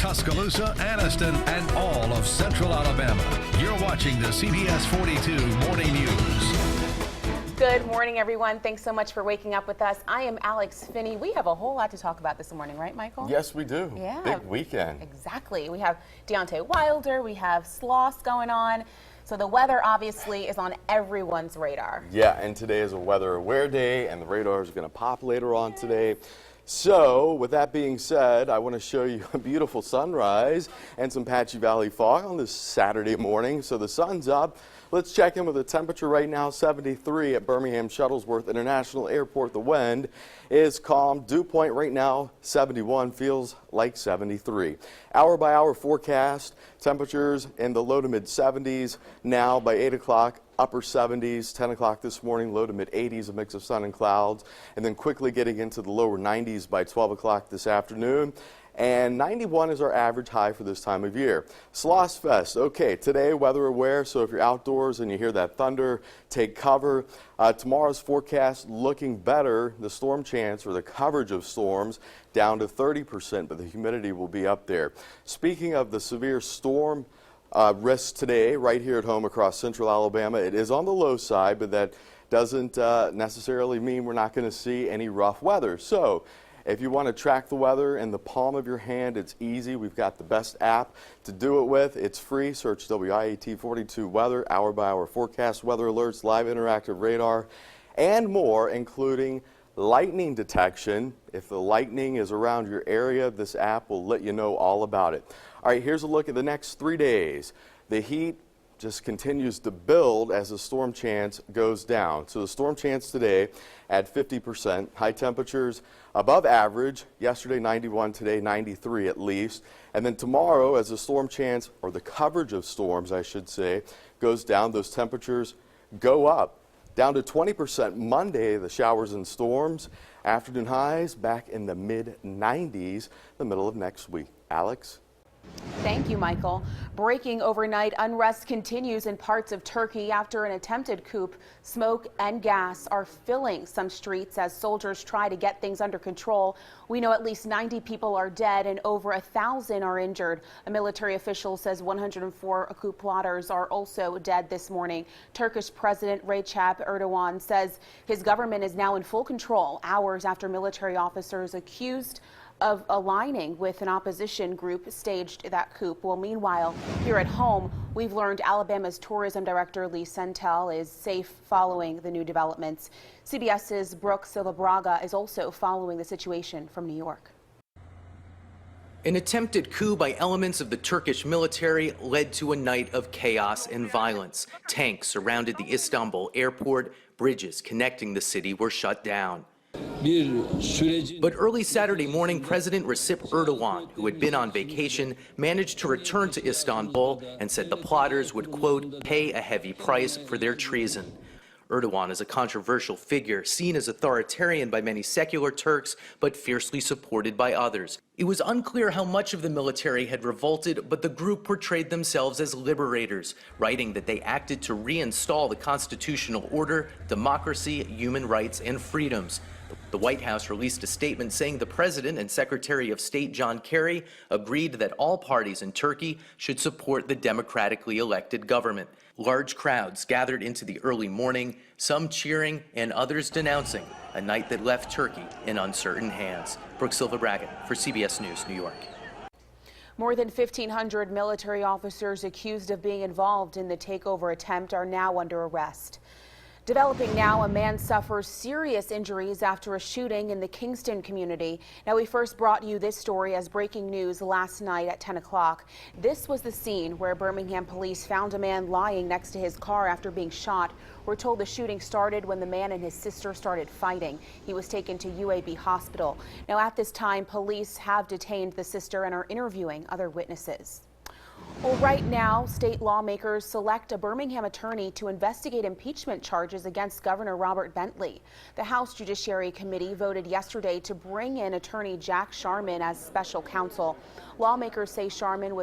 Tuscaloosa, Anniston, and all of Central Alabama. You're watching the CBS42 Morning News. Good morning, everyone. Thanks so much for waking up with us. I am Alex Finney. We have a whole lot to talk about this morning, right, Michael? Yes, we do. Yeah. Big weekend. Exactly. We have Deontay Wilder. We have sloths going on. So the weather obviously is on everyone's radar. Yeah, and today is a weather aware day, and the radar is going to pop later on today. So, with that being said, I want to show you a beautiful sunrise and some patchy valley fog on this Saturday morning. So the sun's up. Let's check in with the temperature right now, 73 at Birmingham Shuttlesworth International Airport. The wind is calm. Dew point right now, 71, feels like 73. Hour by hour forecast, temperatures in the low to mid 70s now by 8 o'clock. Upper 70s, 10 o'clock this morning, low to mid 80s, a mix of sun and clouds, and then quickly getting into the lower 90s by 12 o'clock this afternoon. And 91 is our average high for this time of year. Sloss Fest, okay, today weather aware, so if you're outdoors and you hear that thunder, take cover. Tomorrow's forecast looking better. The storm chance or the coverage of storms down to 30%, but the humidity will be up there. Speaking of the severe storm risks today, right here at home across central Alabama, it is on the low side, but that doesn't necessarily mean we're not going to see any rough weather. So if you want to track the weather in the palm of your hand, it's easy. We've got the best app to do it with. It's free. Search WIAT42 weather, hour by hour forecast, weather alerts, live interactive radar, and more, including lightning detection. If the lightning is around your area, this app will let you know all about it. All right, here's a look at the next 3 days. The heat just continues to build as the storm chance goes down. So the storm chance today at 50%. High temperatures above average. Yesterday 91, today 93 at least. And then tomorrow, as the storm chance, or the coverage of storms I should say, goes down, those temperatures go up. Down to 20% Monday, the showers and storms. Afternoon highs back in the mid-90s the middle of next week. Alex? Thank you, Michael. Breaking overnight, unrest continues in parts of Turkey after an attempted coup. Smoke and gas are filling some streets as soldiers try to get things under control. We know at least 90 people are dead and over 1,000 are injured. A military official says 104 coup plotters are also dead this morning. Turkish President Recep Erdogan says his government is now in full control hours after military officers accused of aligning with an opposition group staged that coup. Well, meanwhile, here at home, we've learned Alabama's tourism director, Lee Sentel, is safe following the new developments. CBS's Brooke Silva-Braga is also following the situation from New York. An attempted coup by elements of the Turkish military led to a night of chaos and violence. Tanks surrounded the Istanbul airport. Bridges connecting the city were shut down. But early Saturday morning, President Recep Erdogan, who had been on vacation, managed to return to Istanbul and said the plotters would, quote, pay a heavy price for their treason. Erdogan is a controversial figure, seen as authoritarian by many secular Turks, but fiercely supported by others. It was unclear how much of the military had revolted, but the group portrayed themselves as liberators, writing that they acted to reinstall the constitutional order, democracy, human rights, and freedoms. The White House released a statement saying the President and Secretary of State John Kerry agreed that all parties in Turkey should support the democratically elected government. Large crowds gathered into the early morning, some cheering and others denouncing a night that left Turkey in uncertain hands. Brooke Silva-Braga for CBS News, New York. More than 1,500 military officers accused of being involved in the takeover attempt are now under arrest. Developing now, a man suffers serious injuries after a shooting in the Kingston community. Now, we first brought you this story as breaking news last night at 10 o'clock. This was the scene where Birmingham police found a man lying next to his car after being shot. We're told the shooting started when the man and his sister started fighting. He was taken to UAB Hospital. Now, at this time, police have detained the sister and are interviewing other witnesses. Well, right now, state lawmakers select a Birmingham attorney to investigate impeachment charges against Governor Robert Bentley. The House Judiciary Committee voted yesterday to bring in attorney Jack Sharman as special counsel. Lawmakers say Sharman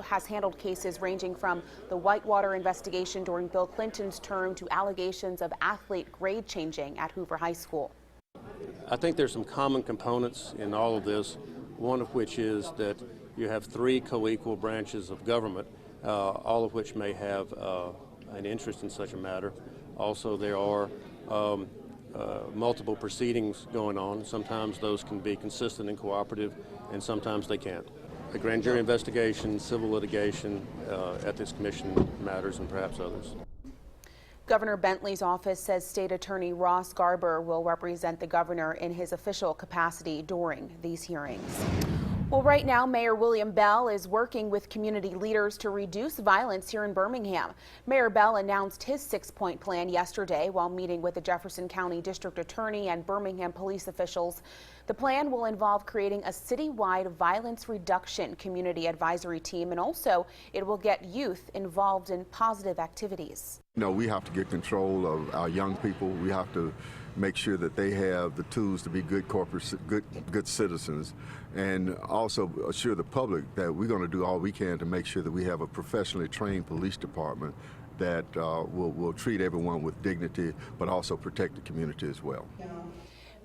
has handled cases ranging from the Whitewater investigation during Bill Clinton's term to allegations of athlete grade changing at Hoover High School. I think there's some common components in all of this, one of which is that you have three co-equal branches of government, all of which may have an interest in such a matter. Also, there are multiple proceedings going on. Sometimes those can be consistent and cooperative, and sometimes they can't. A grand jury investigation, civil litigation, ethics commission matters, and perhaps others. Governor Bentley's office says State Attorney Ross Garber will represent the governor in his official capacity during these hearings. Well, right now, Mayor William Bell is working with community leaders to reduce violence here in Birmingham. Mayor Bell announced his 6-point plan yesterday while meeting with the Jefferson County District Attorney and Birmingham police officials. The plan will involve creating a citywide violence reduction community advisory team, and also it will get youth involved in positive activities. You know, we have to get control of our young people. We have to make sure that they have the tools to be good good citizens, and also assure the public that we're going to do all we can to make sure that we have a professionally trained police department that will treat everyone with dignity, but also protect the community as well.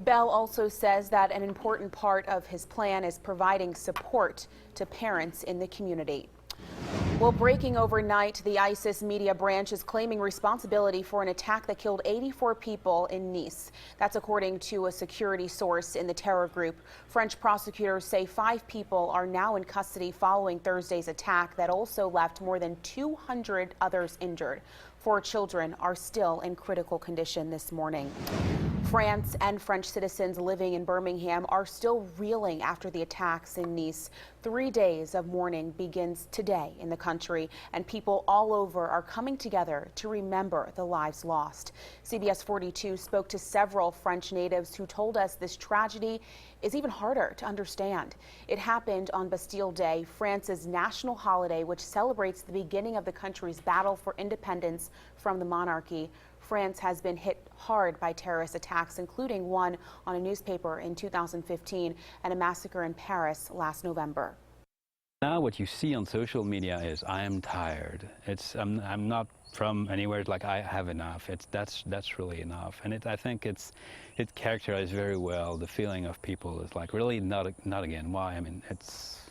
Bell also says that an important part of his plan is providing support to parents in the community. Well, breaking overnight, the ISIS media branch is claiming responsibility for an attack that killed 84 people in Nice. That's according to a security source in the terror group. French prosecutors say 5 people are now in custody following Thursday's attack that also left more than 200 others injured. 4 children are still in critical condition this morning. France and French citizens living in Birmingham are still reeling after the attacks in Nice. 3 days of mourning begins today in the country, and people all over are coming together to remember the lives lost. CBS42 spoke to several French natives who told us this tragedy is even harder to understand. It happened on Bastille Day, France's national holiday, which celebrates the beginning of the country's battle for independence from the monarchy. France has been hit hard by terrorist attacks, including one on a newspaper in 2015 and a massacre in Paris last November. Now what you see on social media is I am tired. I'm not from anywhere like I have enough. That's really enough, and I think it characterizes very well the feeling of people. It's like really not again. Why? I mean, it's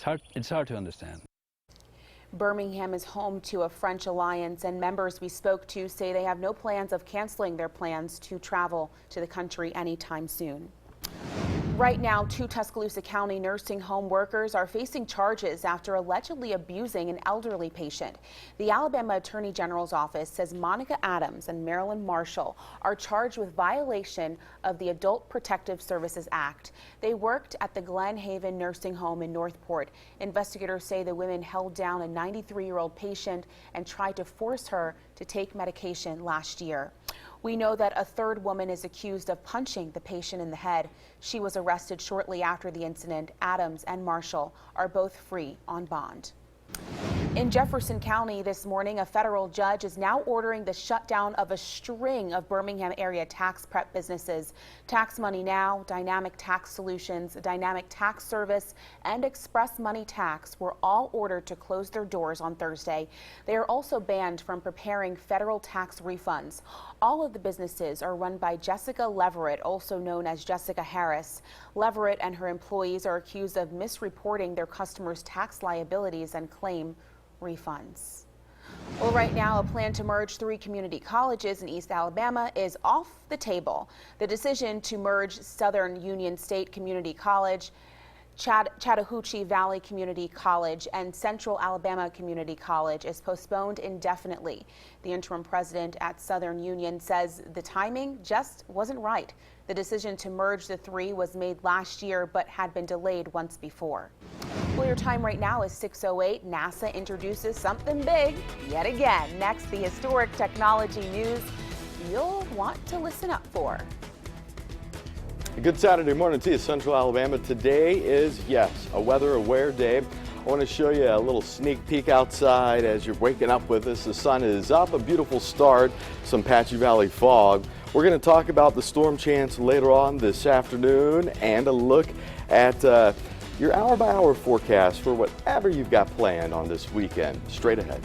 hard to understand. Birmingham is home to a French alliance, and members we spoke to say they have no plans of canceling their plans to travel to the country anytime soon. Right now, 2 Tuscaloosa County nursing home workers are facing charges after allegedly abusing an elderly patient. The Alabama Attorney General's office says Monica Adams and Marilyn Marshall are charged with violation of the Adult Protective Services Act. They worked at the Glen Haven nursing home in Northport. Investigators say the women held down a 93-year-old patient and tried to force her to take medication last year. We know that a 3rd woman is accused of punching the patient in the head. She was arrested shortly after the incident. Adams and Marshall are both free on bond. In Jefferson County this morning, a federal judge is now ordering the shutdown of a string of Birmingham area tax prep businesses. Tax Money Now, Dynamic Tax Solutions, Dynamic Tax Service, and Express Money Tax were all ordered to close their doors on Thursday. They are also banned from preparing federal tax refunds. All of the businesses are run by Jessica Leverett, also known as Jessica Harris. Leverett and her employees are accused of misreporting their customers' tax liabilities and claim refunds. Well, right now, a plan to merge 3 community colleges in East Alabama is off the table. The decision to merge Southern Union State Community College, Chattahoochee Valley Community College, and Central Alabama Community College is postponed indefinitely. The interim president at Southern Union says the timing just wasn't right. The decision to merge the 3 was made last year but had been delayed once before. Well, your time right now is 6:08. NASA introduces something big yet again. Next, the historic technology news you'll want to listen up for. Good Saturday morning to you, Central Alabama. Today is, yes, a weather aware day. I want to show you a little sneak peek outside as you're waking up with us. The sun is up, a beautiful start, some patchy valley fog. We're going to talk about the storm chance later on this afternoon and a look at your hour-by-hour forecast for whatever you've got planned on this weekend. Straight ahead.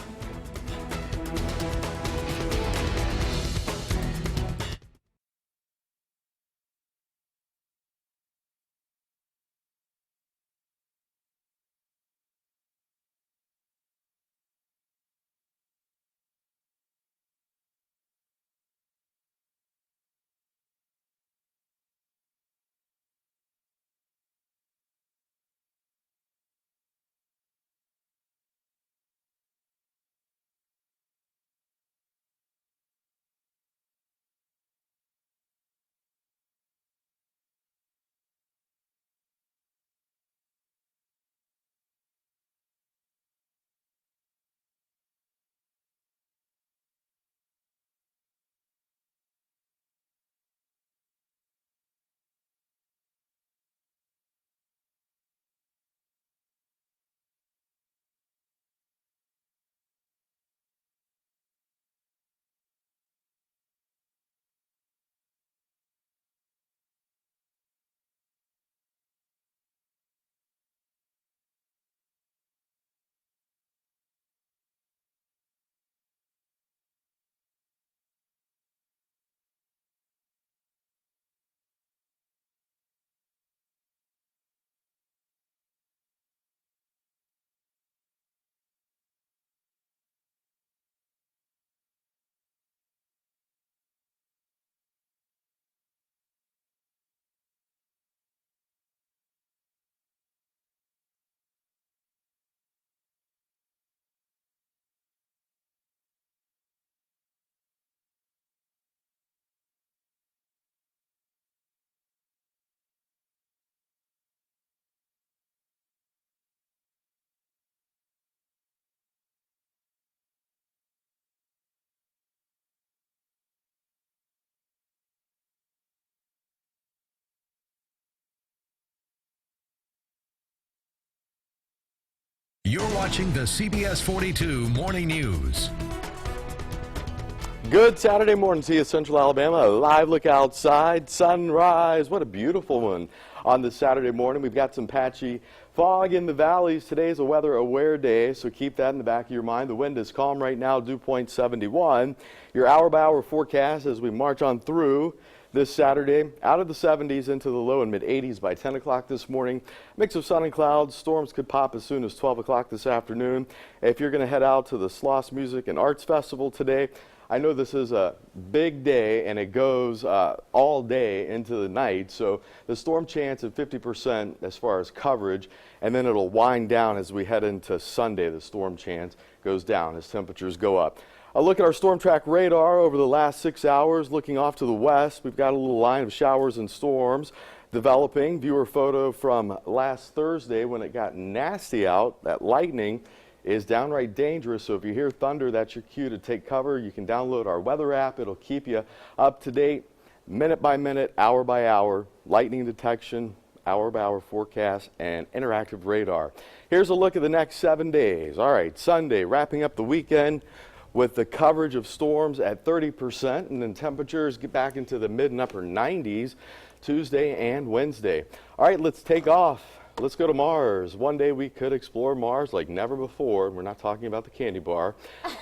You're watching the CBS 42 Morning News. Good Saturday morning to you, Central Alabama. A live look outside, sunrise. What a beautiful one on this Saturday morning. We've got some patchy fog in the valleys. Today is a weather aware day, so keep that in the back of your mind. The wind is calm right now, dew point 71. Your hour by hour forecast as we march on through this Saturday, out of the 70s into the low and mid 80s by 10 o'clock this morning. Mix of sun and clouds. Storms could pop as soon as 12 o'clock this afternoon. If you're going to head out to the Sloss Music and Arts Festival today, I know this is a big day and it goes all day into the night, so the storm chance at 50% as far as coverage, and then it'll wind down as we head into Sunday. The storm chance goes down as temperatures go up. A look at our storm track radar over the last 6 hours. Looking off to the west, we've got a little line of showers and storms developing. Viewer photo from last Thursday when it got nasty out. That lightning is downright dangerous, so if you hear thunder, that's your cue to take cover. You can download our weather app. It'll keep you up to date minute by minute, hour by hour, lightning detection, hour by hour forecast, and interactive radar. Here's a look at the next 7 days. All right, Sunday, wrapping up the weekend with the coverage of storms at 30%, and then temperatures get back into the mid and upper 90s Tuesday and Wednesday. All right, let's take off. Let's go to Mars. One day we could explore Mars like never before. We're not talking about the candy bar.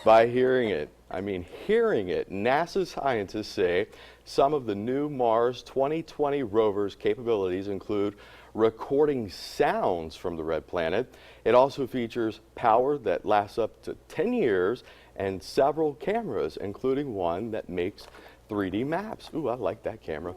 By hearing it. I mean, hearing it. NASA scientists say some of the new Mars 2020 rover's capabilities include recording sounds from the red planet. It also features power that lasts up to 10 years and several cameras, including one that makes 3D maps. Ooh, I like that camera.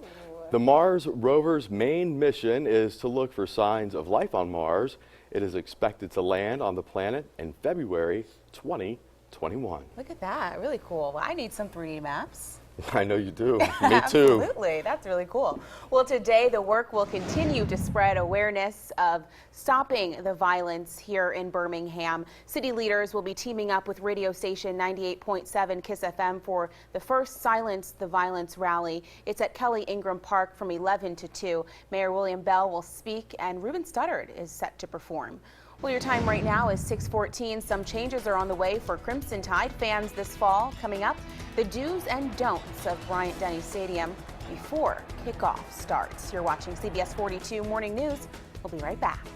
The Mars rover's main mission is to look for signs of life on Mars. It is expected to land on the planet in February 2021. Look at that, really cool. Well, I need some 3D maps. I know you do. Me too. Absolutely, that's really cool. Well, today the work will continue to spread awareness of stopping the violence here in Birmingham. City leaders will be teaming up with radio station 98.7 KISS FM for the first Silence the Violence rally. It's at Kelly Ingram Park from 11 to 2. Mayor William Bell will speak and Ruben Studdard is set to perform. Well, your time right now is 6:14. Some changes are on the way for Crimson Tide fans this fall. Coming up, the do's and don'ts of Bryant-Denny Stadium before kickoff starts. You're watching CBS 42 Morning News. We'll be right back.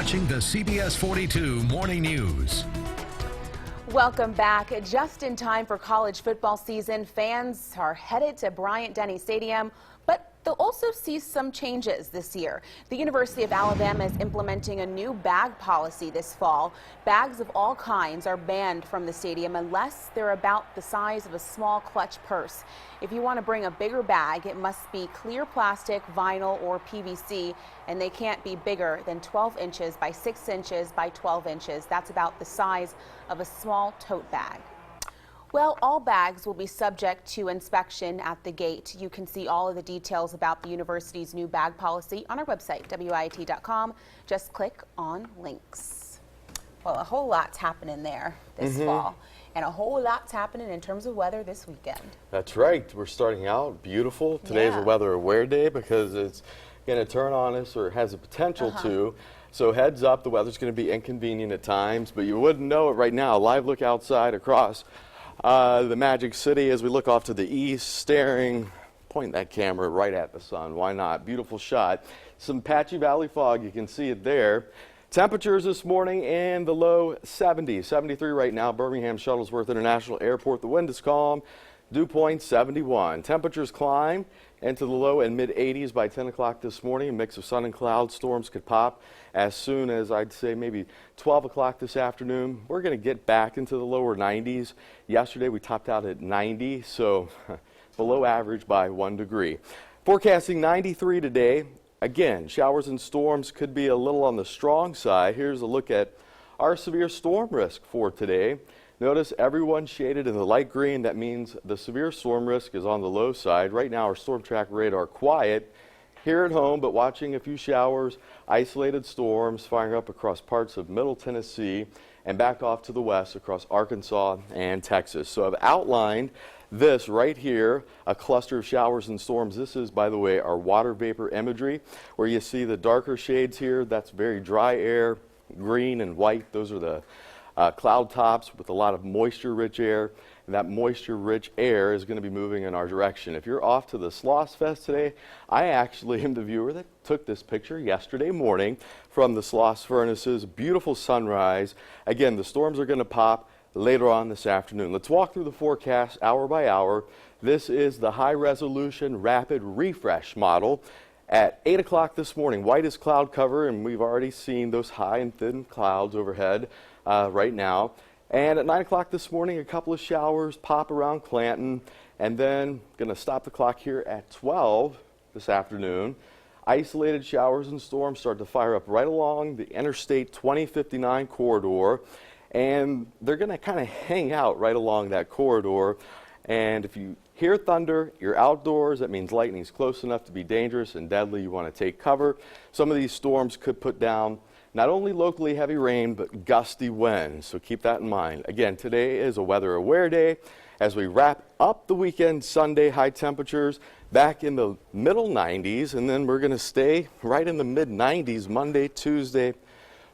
watching the CBS 42 Morning News. Welcome back. Just in time for college football season, fans are headed to Bryant-Denny Stadium, but they'll also see some changes this year. The University of Alabama is implementing a new bag policy this fall. Bags of all kinds are banned from the stadium unless they're about the size of a small clutch purse. If you want to bring a bigger bag, it must be clear plastic, vinyl, or PVC, and they can't be bigger than 12 inches by 6 inches by 12 inches. That's about the size of a small tote bag. Well, all bags will be subject to inspection at the gate. You can see all of the details about the university's new bag policy on our website, WIAT.com. Just click on links. Well, a whole lot's happening there this fall, and a whole lot's happening in terms of weather this weekend. That's right. We're starting out beautiful. Today's a weather aware day because it's going to turn on us, or has the potential to. So heads up, the weather's going to be inconvenient at times, but you wouldn't know it right now. Live look outside across the Magic City as we look off to the east, point that camera right at the sun. Why not? Beautiful shot. Some patchy valley fog, you can see it there. Temperatures this morning in the low 70s, 73 right now, Birmingham Shuttlesworth International Airport. The wind is calm, dew point 71. Temperatures climb into the low and mid 80s by 10 o'clock this morning. A mix of sun and cloud storms could pop as soon as, I'd say, maybe 12 o'clock this afternoon. We're going to get back into the lower 90s. Yesterday we topped out at 90, so below average by 1 degree. Forecasting 93 today. Again, showers and storms could be a little on the strong side. Here's a look at our severe storm risk for today. Notice everyone shaded in the light green. That means the severe storm risk is on the low side. Right now our storm track radar quiet here at home, but watching a few showers, isolated storms firing up across parts of Middle Tennessee and back off to the west across Arkansas and Texas. So I've outlined this right here, a cluster of showers and storms. This is, by the way, our water vapor imagery, where you see the darker shades here. That's very dry air, green and white. Those are the cloud tops with a lot of moisture-rich air. And that moisture-rich air is going to be moving in our direction. If you're off to the Sloss Fest today, I actually am the viewer that took this picture yesterday morning from the Sloss Furnaces. Beautiful sunrise. Again, the storms are going to pop later on this afternoon. Let's walk through the forecast hour by hour. This is the high-resolution rapid refresh model. At 8 o'clock this morning, whitest cloud cover, and we've already seen those high and thin clouds overhead right now. And at 9 o'clock this morning, a couple of showers pop around Clanton, and then going to stop the clock here at 12 this afternoon. Isolated showers and storms start to fire up right along the Interstate 2059 corridor, and they're going to kind of hang out right along that corridor. And if you hear thunder, you're outdoors. That means lightning's close enough to be dangerous and deadly. You want to take cover. Some of these storms could put down not only locally heavy rain, but gusty winds. So keep that in mind. Again, today is a weather aware day. As we wrap up the weekend, Sunday, high temperatures back in the middle 90s, and then we're going to stay right in the mid 90s Monday, Tuesday,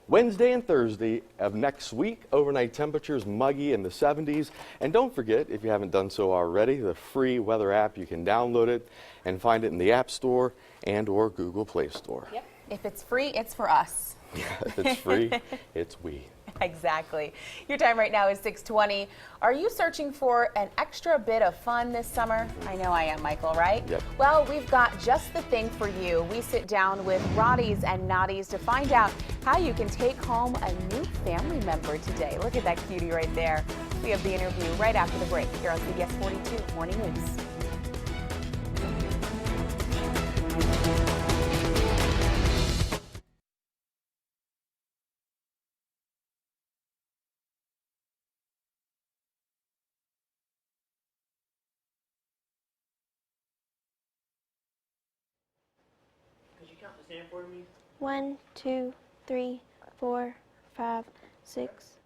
Wednesday and Thursday of next week. Overnight temperatures muggy in the 70s. And don't forget, if you haven't done so already, the free weather app. You can download it and find it in the App Store and or Google Play Store. Yep. If it's free, it's for us. Yeah, if it's free, it's we. Exactly. Your time right now is 6:20. Are you searching for an extra bit of fun this summer? I know I am, Michael, right? Yep. Well, we've got just the thing for you. We sit down with Roddies and Noddies to find out how you can take home a new family member today. Look at that cutie right there. We have the interview right after the break here on CBS 42 Morning News. Could you count the sand for me? 1, 2, 3, 4, 5, 6,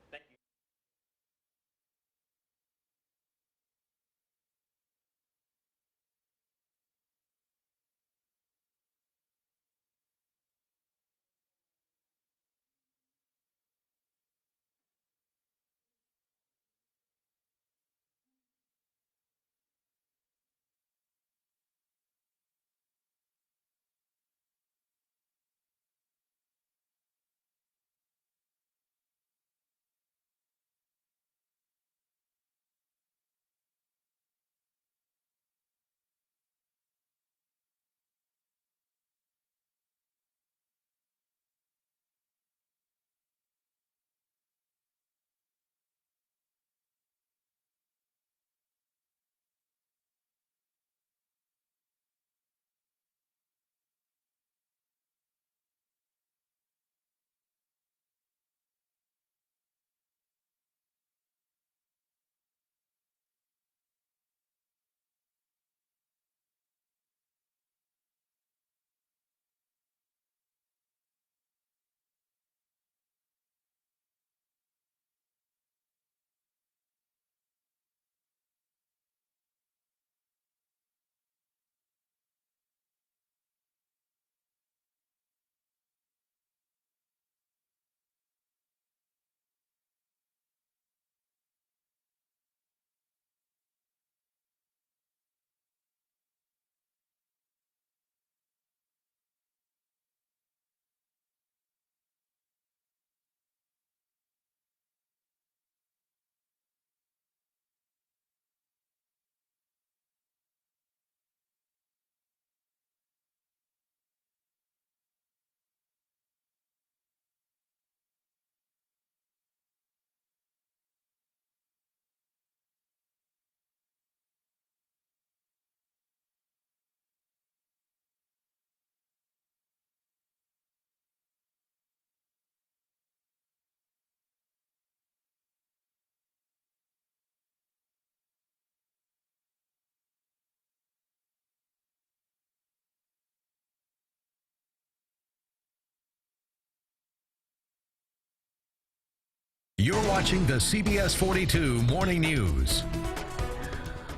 You're watching the CBS 42 Morning News.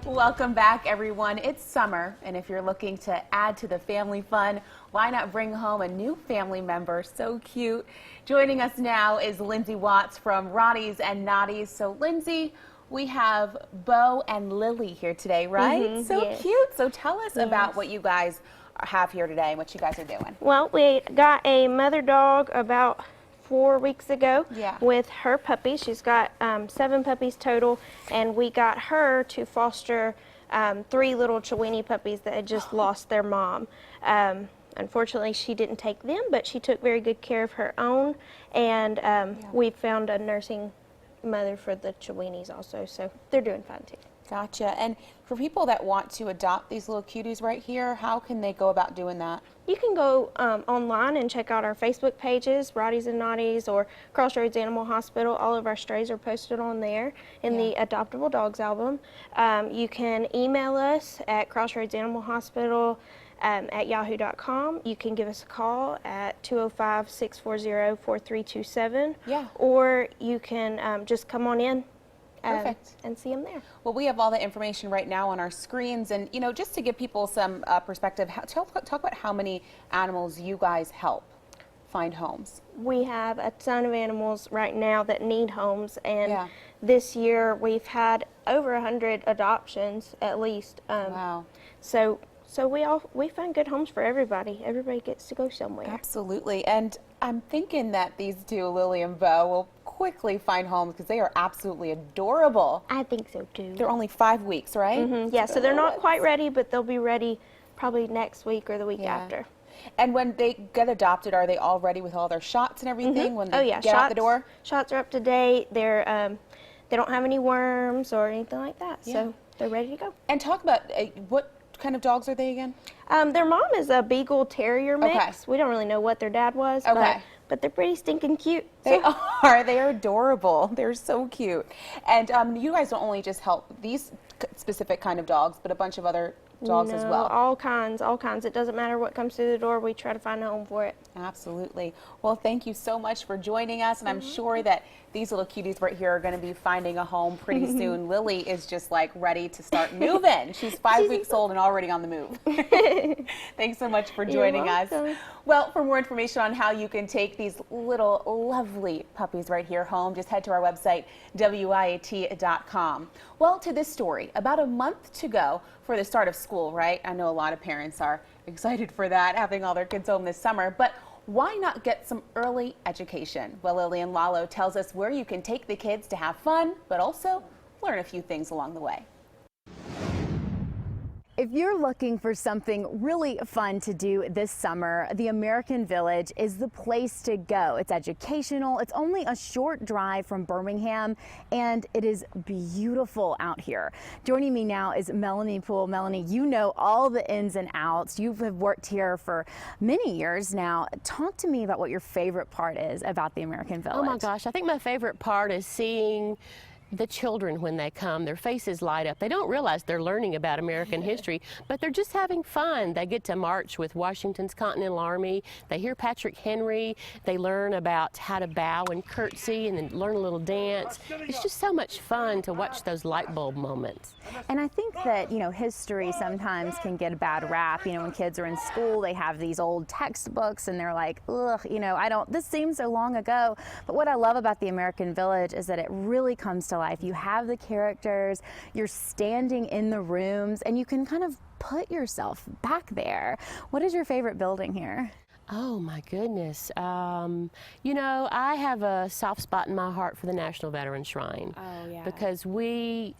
Welcome back, everyone. It's summer, and if you're looking to add to the family fun, why not bring home a new family member? So cute. Joining us now is Lindsay Watts from Roddy's and Noddy's. So, Lindsay, we have Bo and Lily here today, right? So yes. cute. So tell us about what you guys have here today and what you guys are doing. Well, we got a mother dog about 4 weeks ago with her puppies. She's got 7 puppies total, and we got her to foster 3 little Chiweenie puppies that had just lost their mom. Unfortunately, she didn't take them, but she took very good care of her own, and we found a nursing mother for the Chiweenies also, so they're doing fine too. Gotcha. And for people that want to adopt these little cuties right here, how can they go about doing that? You can go online and check out our Facebook pages, Roddy's and Noddy's or Crossroads Animal Hospital. All of our strays are posted on there in the Adoptable Dogs album. You can email us at Crossroads Animal Hospital at yahoo.com. You can give us a call at 205-640-4327. Yeah. Or you can just come on in. Perfect. And see them there. Well, we have all the information right now on our screens, and you know, just to give people some perspective, talk about how many animals you guys help find homes. We have a ton of animals right now that need homes, and this year we've had over 100 adoptions at least. Wow. So we find good homes for everybody. Everybody gets to go somewhere. Absolutely. And I'm thinking that these two, Lily and Bo, will quickly find homes because they are absolutely adorable. I think so too. They're only 5 weeks, right? Yeah, so they're not quite ready, but they'll be ready probably next week or the week after. And when they get adopted, are they all ready with all their shots and everything when they get out the door? Shots are up to date. They're they don't have any worms or anything like that, so they're ready to go. And talk about what kind of dogs are they again? Their mom is a Beagle Terrier mix. Okay. We don't really know what their dad was, but they're pretty stinking cute. They are. They are adorable. They're so cute. And you guys don't only just help these specific kind of dogs, but a bunch of other dogs as well. All kinds. It doesn't matter what comes through the door. We try to find a home for it. Absolutely. Well, thank you so much for joining us, and I'm sure that these little cuties right here are going to be finding a home pretty soon. Lily is just like ready to start moving. She's 5 weeks old and already on the move. Thanks so much for joining us. Well, for more information on how you can take these little lovely puppies right here home, just head to our website, WIAT.com. Well, to this story, about a month to go for the start of school, right? I know a lot of parents are excited for that, having all their kids home this summer, but why not get some early education? Well, Lillian Lalo tells us where you can take the kids to have fun, but also learn a few things along the way. If you're looking for something really fun to do this summer, the American Village is the place to go. It's educational. It's only a short drive from Birmingham, and it is beautiful out here. Joining me now is Melanie Poole. Melanie, you know all the ins and outs. You have worked here for many years now. Talk to me about what your favorite part is about the American Village. Oh my gosh, I think my favorite part is seeing the children when they come. Their faces light up. They don't realize they're learning about American history, but they're just having fun. They get to march with Washington's Continental Army. They hear Patrick Henry. They learn about how to bow and curtsy and then learn a little dance. It's just so much fun to watch those light bulb moments. And I think that, you know, history sometimes can get a bad rap. You know, when kids are in school, they have these old textbooks and they're like, ugh, you know, this seems so long ago. But what I love about the American Village is that it really comes to life. You have the characters, you're standing in the rooms, and you can kind of put yourself back there. What is your favorite building here? Oh my goodness. You know, I have a soft spot in my heart for the National Veterans Shrine. Oh, yeah. Because we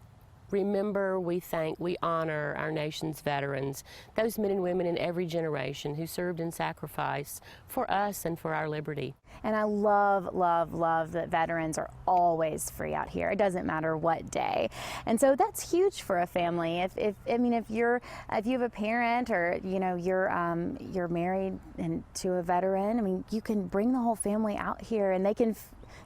remember, we thank, we honor our nation's veterans, those men and women in every generation who served and sacrificed for us and for our liberty. And I love, love, love that veterans are always free out here. It doesn't matter what day. And so that's huge for a family. If you have a parent, or you know, you're married to a veteran, I mean, you can bring the whole family out here and they can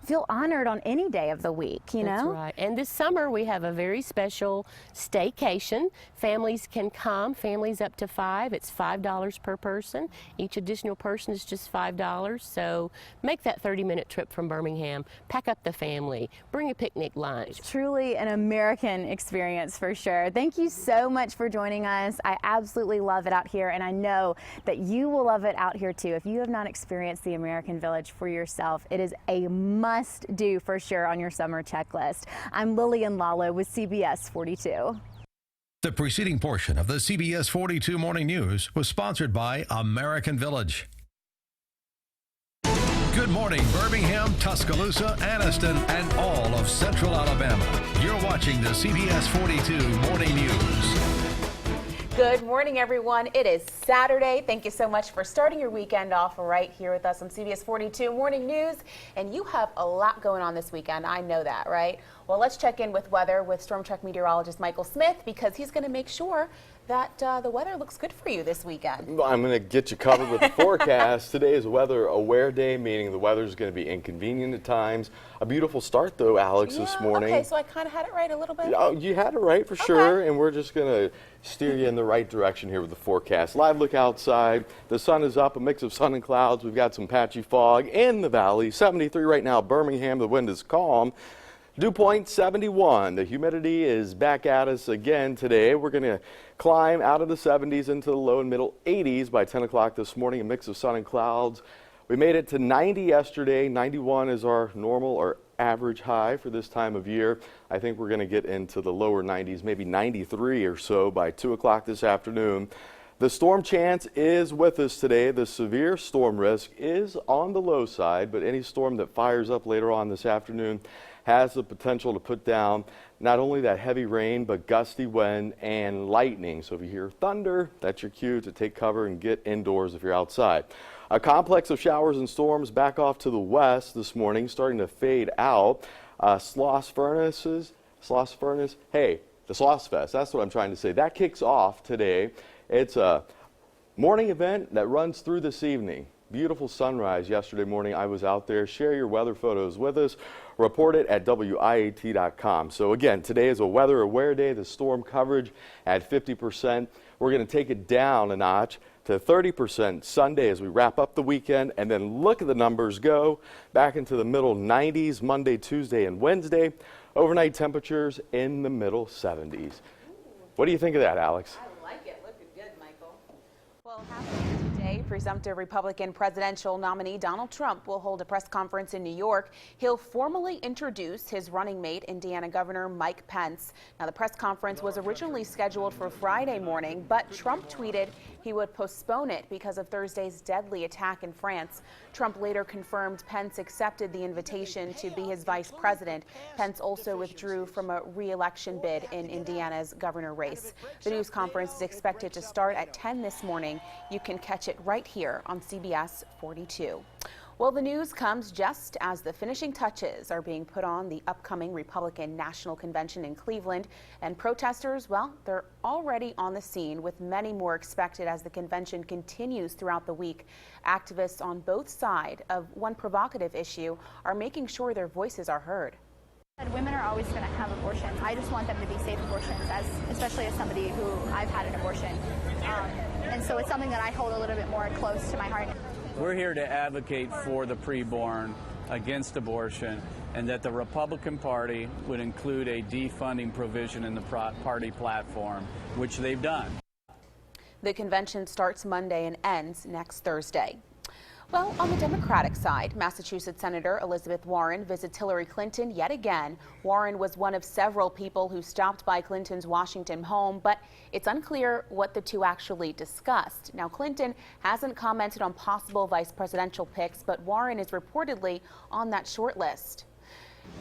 feel honored on any day of the week, you know? That's right. And this summer we have a very special staycation. Families can come, families up to 5. It's $5 per person. Each additional person is just $5. So make that 30-minute trip from Birmingham. Pack up the family. Bring a picnic lunch. Truly an American experience for sure. Thank you so much for joining us. I absolutely love it out here, and I know that you will love it out here too. If you have not experienced the American Village for yourself, it is a must-do for sure on your summer checklist. I'm Lillian Lalo with CBS 42. The preceding portion of the CBS 42 Morning News was sponsored by American Village. Good morning, Birmingham, Tuscaloosa, Anniston, and all of Central Alabama. You're watching the CBS 42 Morning News. Good morning, everyone. It is Saturday. Thank you so much for starting your weekend off right here with us on CBS 42 Morning News. And you have a lot going on this weekend. I know that, right? Well, let's check in with weather with Storm Track meteorologist Michael Smith, because he's going to make sure that the weather looks good for you this weekend. I'm going to get you covered with the forecast. Today is a weather aware day, meaning the weather is going to be inconvenient at times. A beautiful start, though, Alex, this morning. Okay, so I kind of had it right a little bit. Oh, you had it right for sure, and we're just going to steer you in the right direction here with the forecast. Live look outside. The sun is up, a mix of sun and clouds. We've got some patchy fog in the valley. 73 right now, Birmingham. The wind is calm. Dew point 71. The humidity is back at us again today. We're going to climb out of the 70s into the low and middle 80s by 10 o'clock this morning, a mix of sun and clouds. We made it to 90 yesterday. 91 is our normal or average high for this time of year. I think we're going to get into the lower 90s, maybe 93 or so by 2 o'clock this afternoon. The storm chance is with us today. The severe storm risk is on the low side, but any storm that fires up later on this afternoon has the potential to put down not only that heavy rain, but gusty wind and lightning. So if you hear thunder, that's your cue to take cover and get indoors if you're outside. A complex of showers and storms back off to the west this morning, starting to fade out. Sloss Furnace, hey, the Sloss Fest, that's what I'm trying to say. That kicks off today. It's a morning event that runs through this evening. Beautiful sunrise yesterday morning. I was out there. Share your weather photos with us. Report it at WIAT.com. So again, today is a weather aware day. The storm coverage at 50%. We're going to take it down a notch to 30% Sunday as we wrap up the weekend, and then look at the numbers go back into the middle 90s Monday, Tuesday, and Wednesday. Overnight temperatures in the middle 70s. What do you think of that, Alex? I like it. Looking good, Michael. Well, happening today, presumptive Republican presidential nominee Donald Trump will hold a press conference in New York. He'll formally introduce his running mate, Indiana Governor Mike Pence. Now, the press conference was originally scheduled for Friday morning, but Trump tweeted he would postpone it because of Thursday's deadly attack in France. Trump later confirmed Pence accepted the invitation to be his vice president. Pence also withdrew from a re-election bid in Indiana's governor race. The news conference is expected to start at 10 this morning. You can catch it right here on CBS 42. Well, the news comes just as the finishing touches are being put on the upcoming Republican National Convention in Cleveland. And protesters, well, they're already on the scene, with many more expected as the convention continues throughout the week. Activists on both sides of one provocative issue are making sure their voices are heard. Women are always going to have abortions. I just want them to be safe abortions, especially as somebody who I've had an abortion. And so it's something that I hold a little bit more close to my heart. We're here to advocate for the preborn, against abortion, and that the Republican Party would include a defunding provision in the party platform, which they've done. The convention starts Monday and ends next Thursday. Well, on the Democratic side, Massachusetts Senator Elizabeth Warren visits Hillary Clinton yet again. Warren was one of several people who stopped by Clinton's Washington home, but it's unclear what the two actually discussed. Now, Clinton hasn't commented on possible vice presidential picks, but Warren is reportedly on that short list.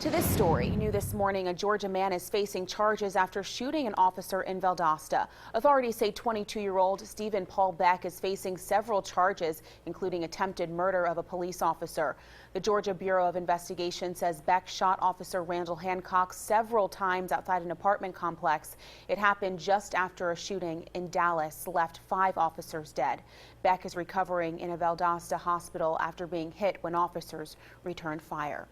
To this story, new this morning, a Georgia man is facing charges after shooting an officer in Valdosta. Authorities say 22-year-old Stephen Paul Beck is facing several charges, including attempted murder of a police officer. The Georgia Bureau of Investigation says Beck shot Officer Randall Hancock several times outside an apartment complex. It happened just after a shooting in Dallas left 5 officers dead. Beck is recovering in a Valdosta hospital after being hit when officers returned fire.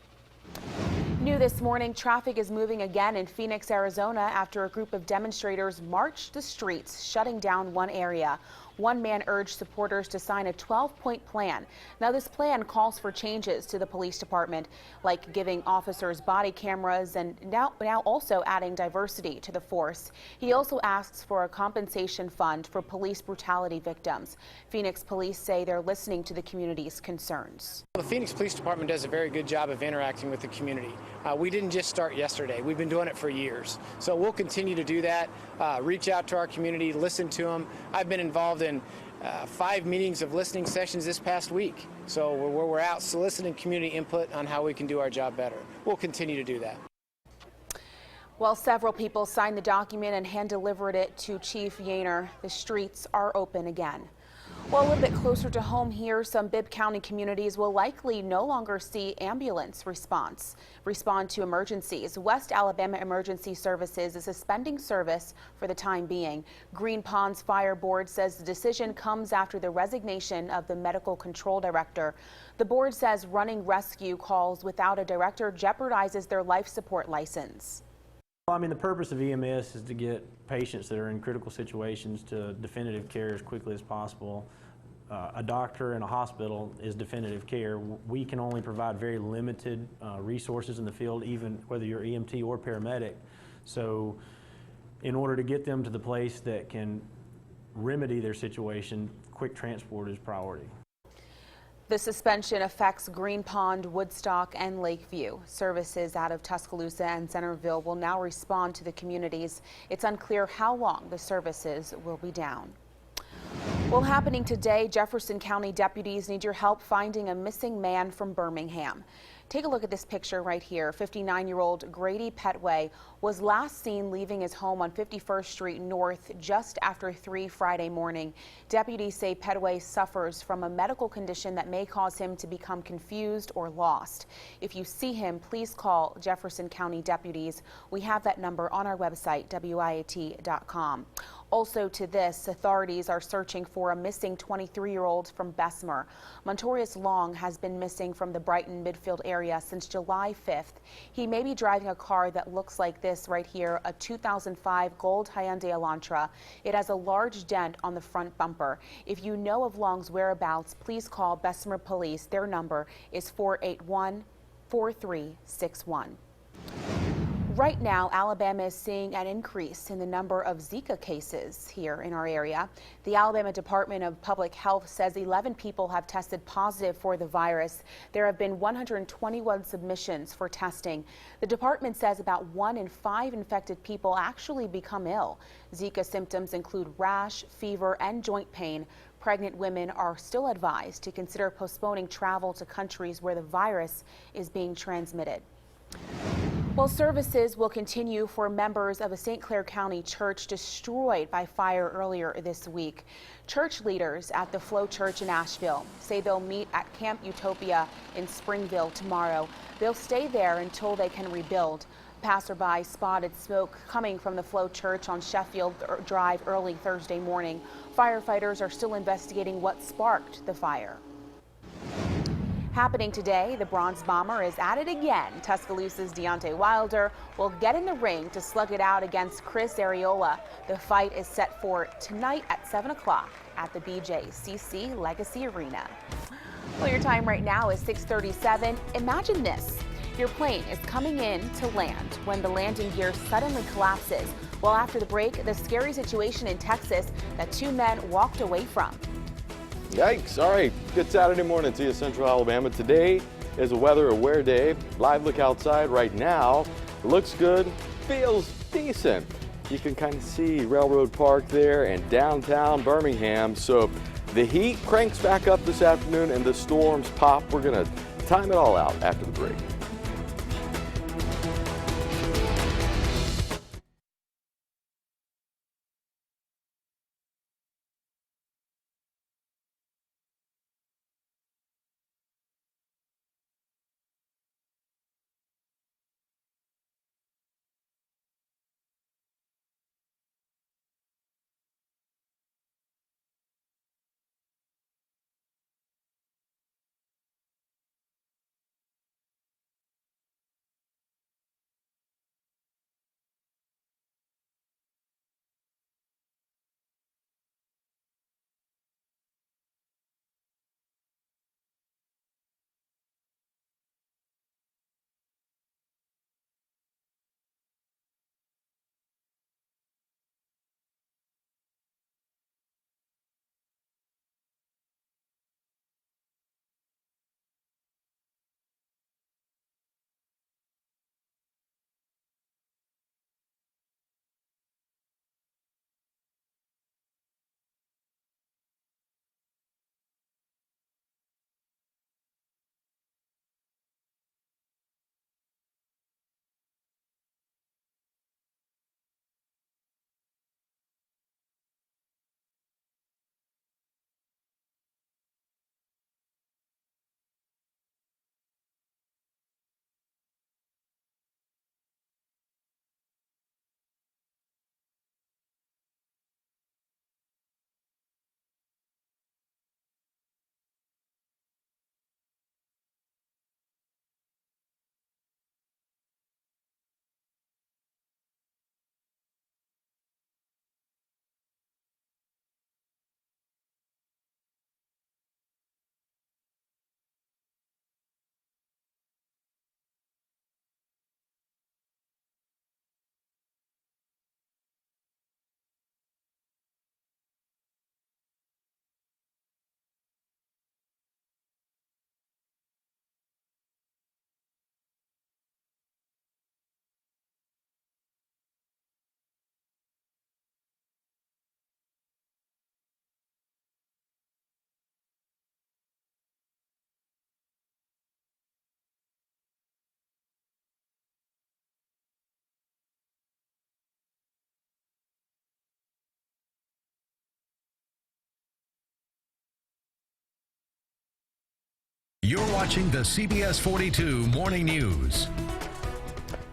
New this morning, traffic is moving again in Phoenix, Arizona after a group of demonstrators marched the streets, shutting down one area. One man urged supporters to sign a 12-point plan. Now, this plan calls for changes to the police department, like giving officers body cameras and now also adding diversity to the force. He also asks for a compensation fund for police brutality victims. Phoenix police say they're listening to the community's concerns. The Phoenix Police Department does a very good job of interacting with the community. We didn't just start yesterday. We've been doing it for years. So we'll continue to do that, reach out to our community, listen to them. I've been involved in 5 meetings of listening sessions this past week. So we're out soliciting community input on how we can do our job better. We'll continue to do that. Well, several people signed the document and hand-delivered it to Chief Yaner. The streets are open again. Well, a little bit closer to home here, some Bibb County communities will likely no longer see ambulance respond to emergencies. West Alabama Emergency Services is suspending service for the time being. Green Ponds Fire Board says the decision comes after the resignation of the medical control director. The board says running rescue calls without a director jeopardizes their life support license. Well, I mean, the purpose of EMS is to get patients that are in critical situations to definitive care as quickly as possible. A doctor in a hospital is definitive care. We can only provide very limited resources in the field, even whether you're EMT or paramedic. So in order to get them to the place that can remedy their situation, quick transport is priority. The suspension affects Green Pond, Woodstock, and Lakeview. Services out of Tuscaloosa and Centerville will now respond to the communities. It's unclear how long the services will be down. Well, happening today, Jefferson County deputies need your help finding a missing man from Birmingham. Take a look at this picture right here. 59-year-old Grady Petway was last seen leaving his home on 51st Street North just after 3 Friday morning. Deputies say Petway suffers from a medical condition that may cause him to become confused or lost. If you see him, please call Jefferson County deputies. We have that number on our website, WIAT.com. Also to this, authorities are searching for a missing 23-year-old from Bessemer. Montorius Long has been missing from the Brighton Midfield area since July 5th. He may be driving a car that looks like this right here, a 2005 gold Hyundai Elantra. It has a large dent on the front bumper. If you know of Long's whereabouts, please call Bessemer Police. Their number is 481-4361. Right now, Alabama is seeing an increase in the number of Zika cases here in our area. The Alabama Department of Public Health says 11 people have tested positive for the virus. There have been 121 submissions for testing. The department says about 1 in 5 infected people actually become ill. Zika symptoms include rash, fever, and joint pain. Pregnant women are still advised to consider postponing travel to countries where the virus is being transmitted. Well, services will continue for members of a St. Clair County church destroyed by fire earlier this week. Church leaders at the Flow Church in Asheville say they'll meet at Camp Utopia in Springville tomorrow. They'll stay there until they can rebuild. Passerby spotted smoke coming from the Flow Church on Sheffield Drive early Thursday morning. Firefighters are still investigating what sparked the fire. Happening today, the Bronze Bomber is at it again. Tuscaloosa's Deontay Wilder will get in the ring to slug it out against Chris Arreola. The fight is set for tonight at 7 o'clock at the BJCC Legacy Arena. Well, your time right now is 6:37. Imagine this. Your plane is coming in to land when the landing gear suddenly collapses. Well, after the break, the scary situation in Texas that 2 men walked away from. Yikes. All right. Good Saturday morning to you, Central Alabama. Today is a weather aware day. Live look outside right now. Looks good. Feels decent. You can kind of see Railroad Park there and downtown Birmingham. So the heat cranks back up this afternoon and the storms pop. We're going to time it all out after the break. You're watching the CBS 42 Morning News.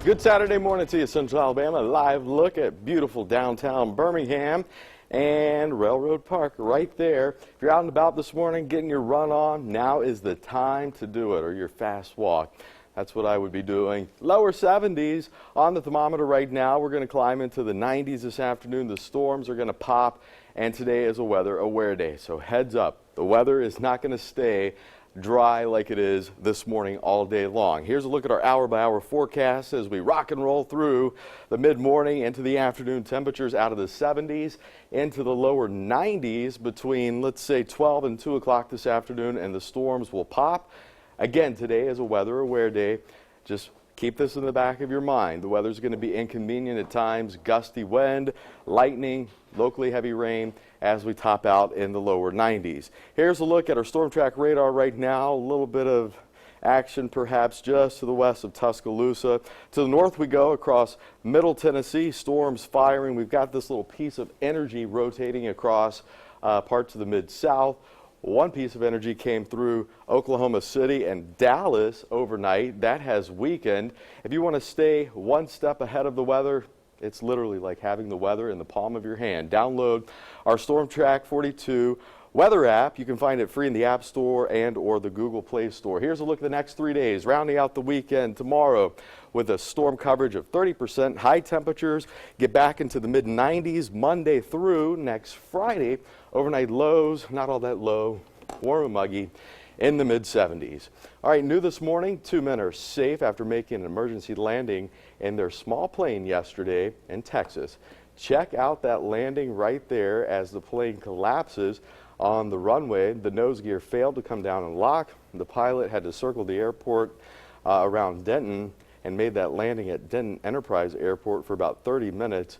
Good Saturday morning to you, Central Alabama. A live look at beautiful downtown Birmingham and Railroad Park right there. If you're out and about this morning getting your run on, now is the time to do it, or your fast walk. That's what I would be doing. Lower 70s on the thermometer right now. We're going to climb into the 90s this afternoon. The storms are going to pop, and today is a weather aware day. So heads up, the weather is not going to stay dry like it is this morning all day long. Here's a look at our hour-by-hour forecast as we rock and roll through the mid-morning into the afternoon. Temperatures out of the 70s into the lower 90s between, let's say, 12 and 2 o'clock this afternoon, and the storms will pop. Again, today is a weather-aware day. Just keep this in the back of your mind. The weather's going to be inconvenient at times. Gusty wind, lightning, locally heavy rain as we top out in the lower 90s. Here's a look at our storm track radar right now. A little bit of action perhaps just to the west of Tuscaloosa. To the north we go across Middle Tennessee. Storms firing. We've got this little piece of energy rotating across parts of the mid-south. One piece of energy came through Oklahoma City and Dallas overnight. That has weakened. If you want to stay one step ahead of the weather, it's literally like having the weather in the palm of your hand. Download our Storm Track 42 weather app. You can find it free in the App Store and or the Google Play Store. Here's a look at the next 3 days, rounding out the weekend tomorrow with a storm coverage of 30%. High temperatures get back into the mid-90s Monday through next Friday. Overnight lows, not all that low, warm and muggy in the mid-70s. All right, new this morning, 2 men are safe after making an emergency landing in their small plane yesterday in Texas. Check out that landing right there as the plane collapses on the runway. The nose gear failed to come down and lock. The pilot had to circle the airport around Denton and made that landing at Denton Enterprise Airport for about 30 minutes.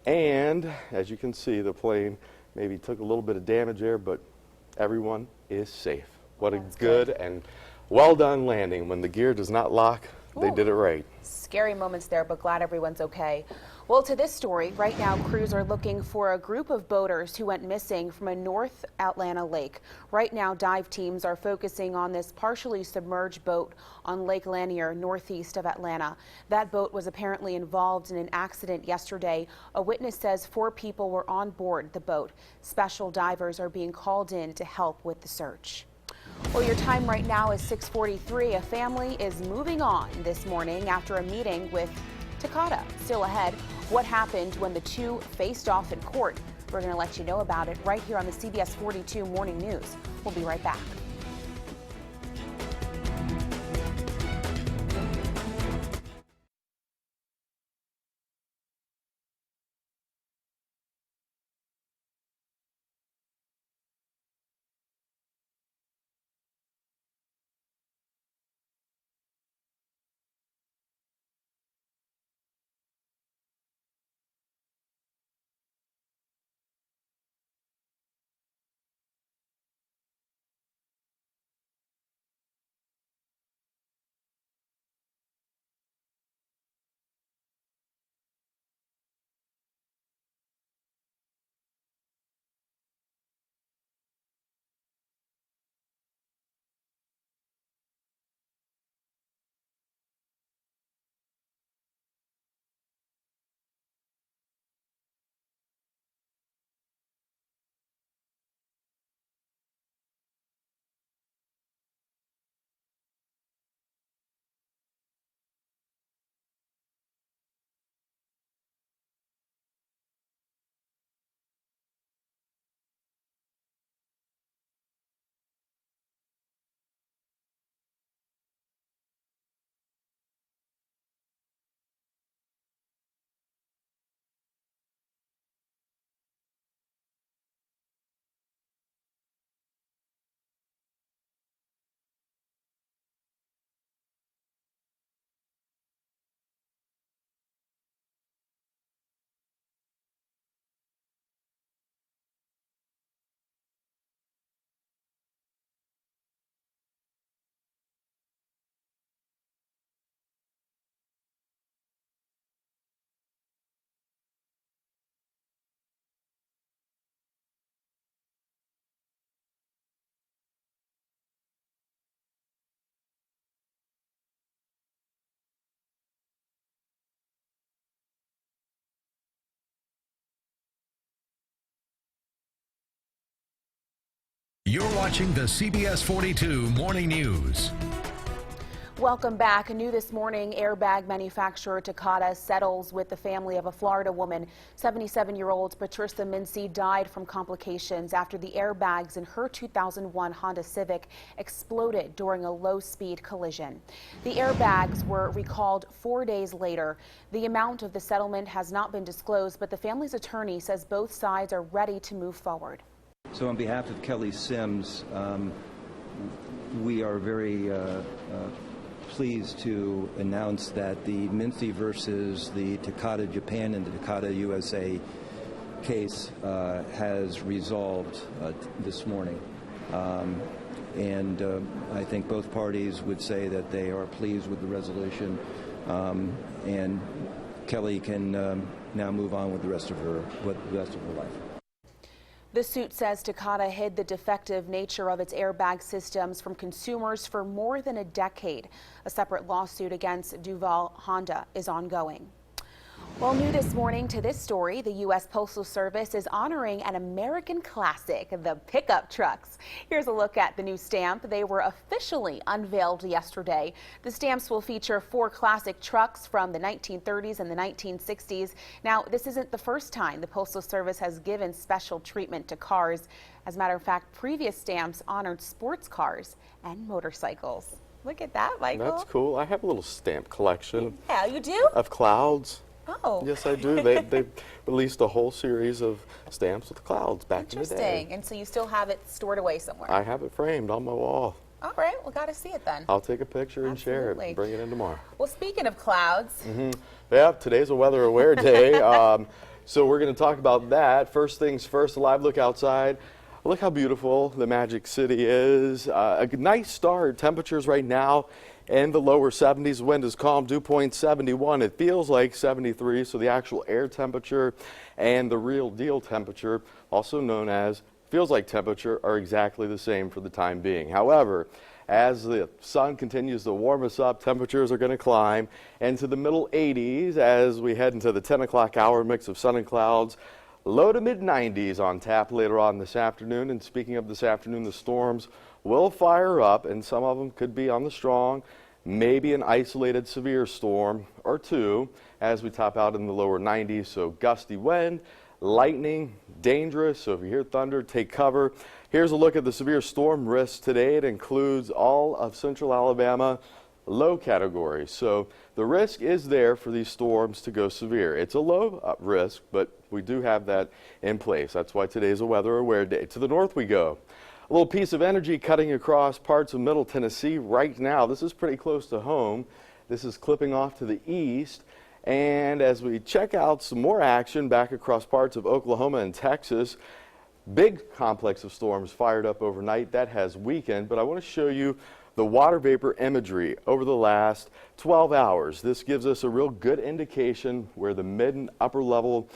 And as you can see, the plane maybe took a little bit of damage there, but everyone is safe. What a good and well done landing. When the gear does not lock, they did it right. Scary moments there, but glad everyone's okay. Well, to this story, right now crews are looking for a group of boaters who went missing from a North Atlanta lake. Right now, dive teams are focusing on this partially submerged boat on Lake Lanier, northeast of Atlanta. That boat was apparently involved in an accident yesterday. A witness says 4 people were on board the boat. Special divers are being called in to help with the search. Well, your time right now is 6:43. A family is moving on this morning after a meeting with Takata. Still ahead, what happened when the two faced off in court. We're going to let you know about it right here on the CBS 42 Morning News. We'll be right back. watching the CBS 42 Morning News. Welcome back. New this morning, airbag manufacturer Takata settles with the family of a Florida woman. 77-year-old Patricia Mincy died from complications after the airbags in her 2001 Honda Civic exploded during a low-speed collision. The airbags were recalled 4 days later. The amount of the settlement has not been disclosed, but the family's attorney says both sides are ready to move forward. So on behalf of Kelly Sims, we are very pleased to announce that the Mincy versus the Takata Japan and the Takata USA case has resolved this morning. And I think both parties would say that they are pleased with the resolution, and Kelly can now move on with the rest of her life. The suit says Takata hid the defective nature of its airbag systems from consumers for more than a decade. A separate lawsuit against Duval Honda is ongoing. Well, new this morning to this story, the U.S. Postal Service is honoring an American classic, the pickup trucks. Here's a look at the new stamp. They were officially unveiled yesterday. The stamps will feature 4 classic trucks from the 1930s and the 1960s. Now, this isn't the first time the Postal Service has given special treatment to cars. As a matter of fact, previous stamps honored sports cars and motorcycles. Look at that, Michael. That's cool. I have a little stamp collection. Yeah, you do? Of clouds. Oh. Yes, I do. They released a whole series of stamps with clouds back in the day. Interesting. And so you still have it stored away somewhere? I have it framed on my wall. All right. Well, got to see it then. I'll take a picture and share it Absolutely. and bring it in tomorrow. Well, speaking of clouds. Yeah, today's a weather aware day. So we're going to talk about that. First things first, a live look outside. Look how beautiful the Magic City is. A nice start. Temperatures right now in the lower 70s. Wind is calm, dew point 71. It feels like 73, so the actual air temperature and the real deal temperature, also known as feels like temperature, are exactly the same for the time being. However, as the sun continues to warm us up, temperatures are going to climb into the middle 80s as we head into the 10 o'clock hour. Mix of sun and clouds. Low to mid 90s on tap later on this afternoon. And speaking of this afternoon, the storms will fire up, and some of them could be on the strong, maybe an isolated severe storm or two as we top out in the lower 90s. So gusty wind, lightning, dangerous. So if you hear thunder, take cover. Here's a look at the severe storm risk today. It includes all of central Alabama, low category. So the risk is there for these storms to go severe. It's a low risk, but we do have that in place. That's why today's a weather aware day. To the north we go. A little piece of energy cutting across parts of Middle Tennessee right now. This is pretty close to home. This is clipping off to the east. And as we check out some more action back across parts of Oklahoma and Texas, big complex of storms fired up overnight. That has weakened, but I want to show you the water vapor imagery over the last 12 hours. This gives us a real good indication where the mid and upper level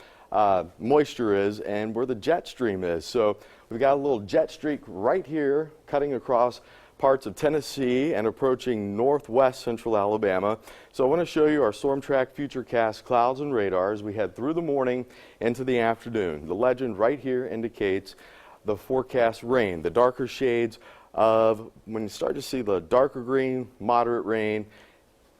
moisture is and where the jet stream is. So we've got a little jet streak right here cutting across parts of Tennessee and approaching northwest central Alabama. So I want to show you our storm track futurecast clouds and radars. We head through the morning into the afternoon. The legend right here indicates the forecast rain, the darker shades of when you start to see the darker green, moderate rain,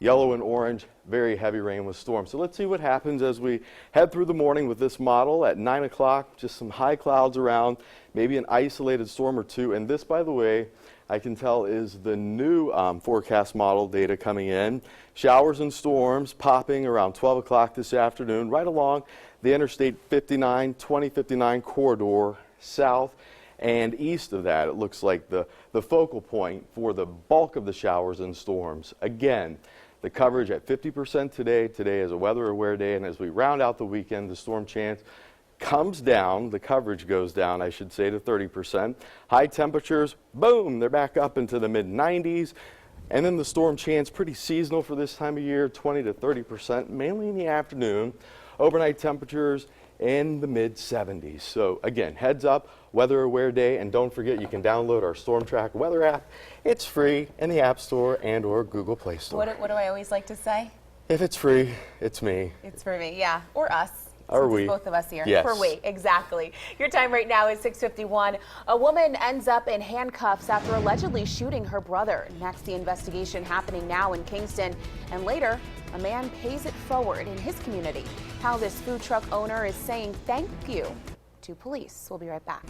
yellow and orange, very heavy rain with storms. So let's see what happens as we head through the morning with this model at 9 o'clock. Just some high clouds around, maybe an isolated storm or two. And this, by the way, I can tell is the new forecast model data coming in. Showers and storms popping around 12 o'clock this afternoon, right along the Interstate 59, 2059 corridor south. And east of that, it looks like the focal point for the bulk of the showers and storms. Again, the coverage at 50% today. Today is a weather aware day, and as we round out the weekend, the storm chance comes down. The coverage goes down, I should say, to 30%. High temperatures, boom, they're back up into the mid 90s. And then the storm chance, pretty seasonal for this time of year, 20 to 30%, mainly in the afternoon. Overnight temperatures in the mid 70s. So again, heads up, weather aware day, and don't forget you can download our Storm Track weather app. It's free in the App Store and or Google Play Store. What do I always like to say? If it's free, it's me. It's for me, yeah, or us. Are we? Both of us here. Yes. For we, exactly. Your time right now is 6:51. A woman ends up in handcuffs after allegedly shooting her brother. Next, the investigation happening now in Kingston. And later, a man pays it forward in his community. How this food truck owner is saying thank you to police. We'll be right back.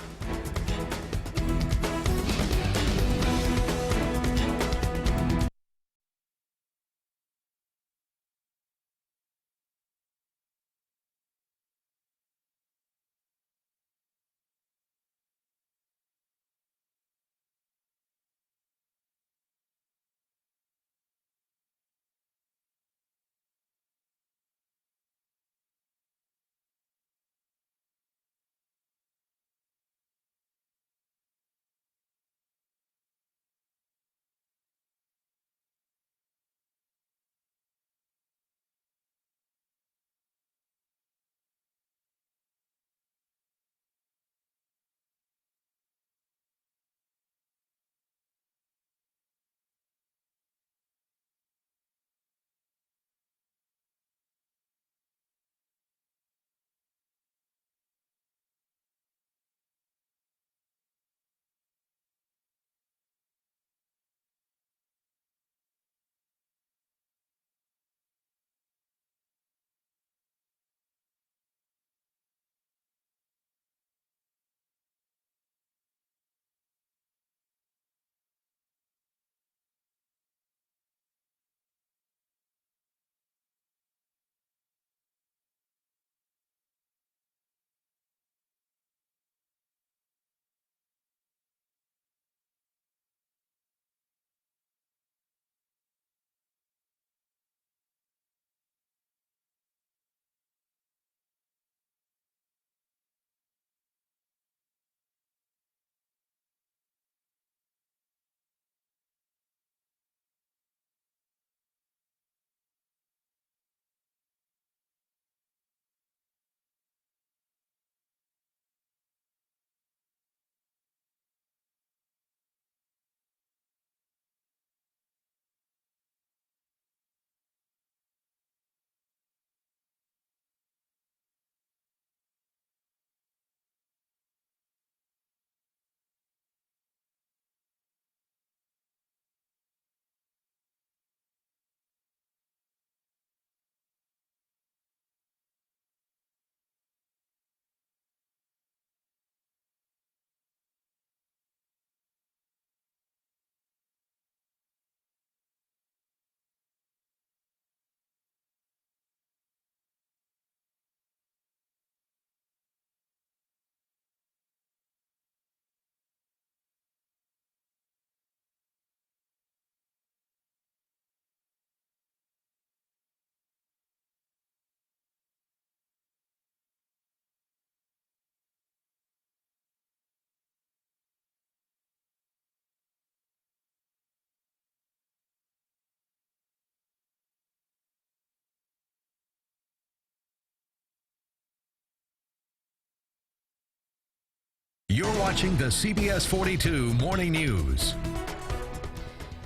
You're watching the CBS 42 Morning News.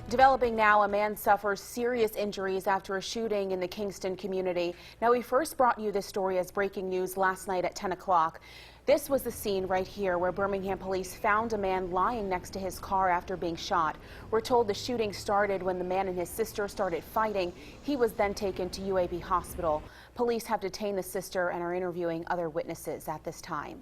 Developing now, a man suffers serious injuries after a shooting in the Kingston community. Now, we first brought you this story as breaking news last night at 10 o'clock. This was the scene right here where Birmingham police found a man lying next to his car after being shot. We're told the shooting started when the man and his sister started fighting. He was then taken to UAB Hospital. Police have detained the sister and are interviewing other witnesses at this time.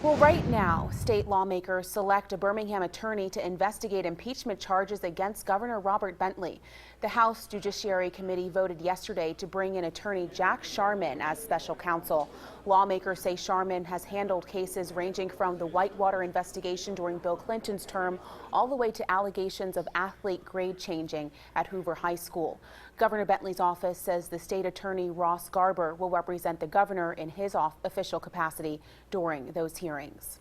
Well, right now, state lawmakers select a Birmingham attorney to investigate impeachment charges against Governor Robert Bentley. The House Judiciary Committee voted yesterday to bring in attorney Jack Sharman as special counsel. Lawmakers say Sharman has handled cases ranging from the Whitewater investigation during Bill Clinton's term all the way to allegations of athlete grade changing at Hoover High School. Governor Bentley's office says the state attorney Ross Garber will represent the governor in his official capacity during those hearings.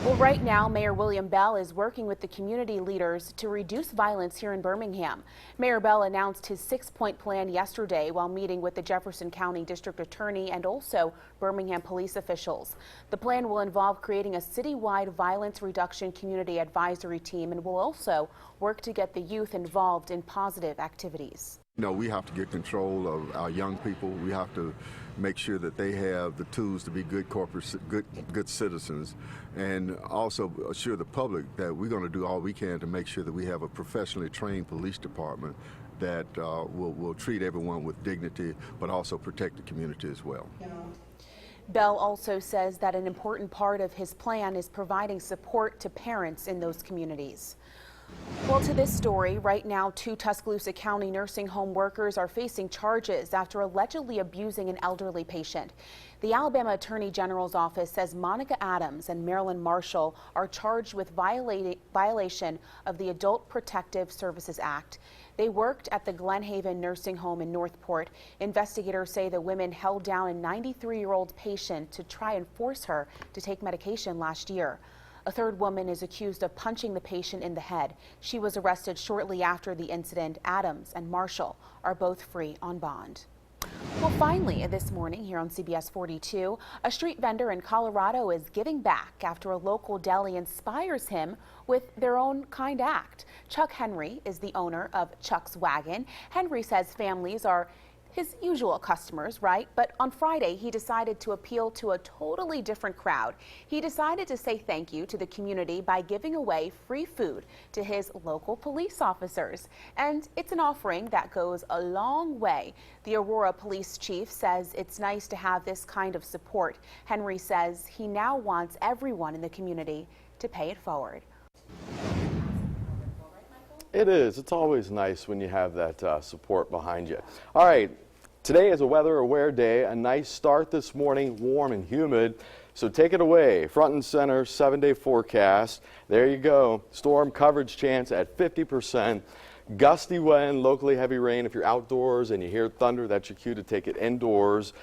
Well, right now, Mayor William Bell is working with the community leaders to reduce violence here in Birmingham. Mayor Bell announced his 6-point plan yesterday while meeting with the Jefferson County District Attorney and also Birmingham police officials. The plan will involve creating a citywide violence reduction community advisory team and will also work to get the youth involved in positive activities. No, we have to get control of our young people. We have to make sure that they have the tools to be good good citizens, and also assure the public that we're going to do all we can to make sure that we have a professionally trained police department that will treat everyone with dignity, but also protect the community as well. Bell also says that an important part of his plan is providing support to parents in those communities. Well, to this story, right now, 2 Tuscaloosa County nursing home workers are facing charges after allegedly abusing an elderly patient. The Alabama Attorney General's office says Monica Adams and Marilyn Marshall are charged with violation of the Adult Protective Services Act. They worked at the Glen Haven nursing home in Northport. Investigators say the women held down a 93-year-old patient to try and force her to take medication last year. A third woman is accused of punching the patient in the head. She was arrested shortly after the incident. Adams and Marshall are both free on bond. Well, finally, this morning here on CBS 42, a street vendor in Colorado is giving back after a local deli inspires him with their own kind act. Chuck Henry is the owner of Chuck's Wagon. Henry says families are his usual customers, right? But on Friday, he decided to appeal to a totally different crowd. He decided to say thank you to the community by giving away free food to his local police officers. And it's an offering that goes a long way. The Aurora police chief says it's nice to have this kind of support. Henry says he now wants everyone in the community to pay it forward. It is. It's always nice when you have that support behind you. All right. Today is a weather aware day. A nice start this morning, warm and humid. So take it away. Front and center, 7-day forecast. There you go. Storm coverage chance at 50%. Gusty wind, locally heavy rain. If you're outdoors and you hear thunder, that's your cue to take it indoors.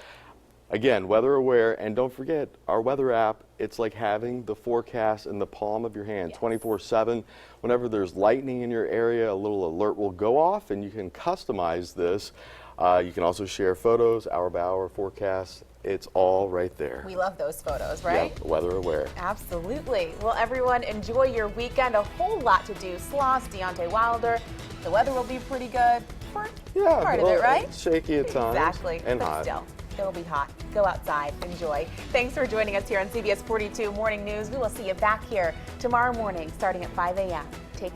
Again, weather aware, and don't forget our weather app. It's like having the forecast in the palm of your hand, 24/7. Whenever there's lightning in your area, a little alert will go off, and you can customize this. You can also share photos, hour by hour forecasts. It's all right there. We love those photos, right? Yep, weather aware. Absolutely. Well, everyone, enjoy your weekend. A whole lot to do. Sloss, Deontay Wilder. The weather will be pretty good for part of it, right? Shaky at times. Exactly. And but hot. Still. It'll be hot. Go outside. Enjoy. Thanks for joining us here on CBS 42 Morning News. We will see you back here tomorrow morning starting at 5 a.m. Take care.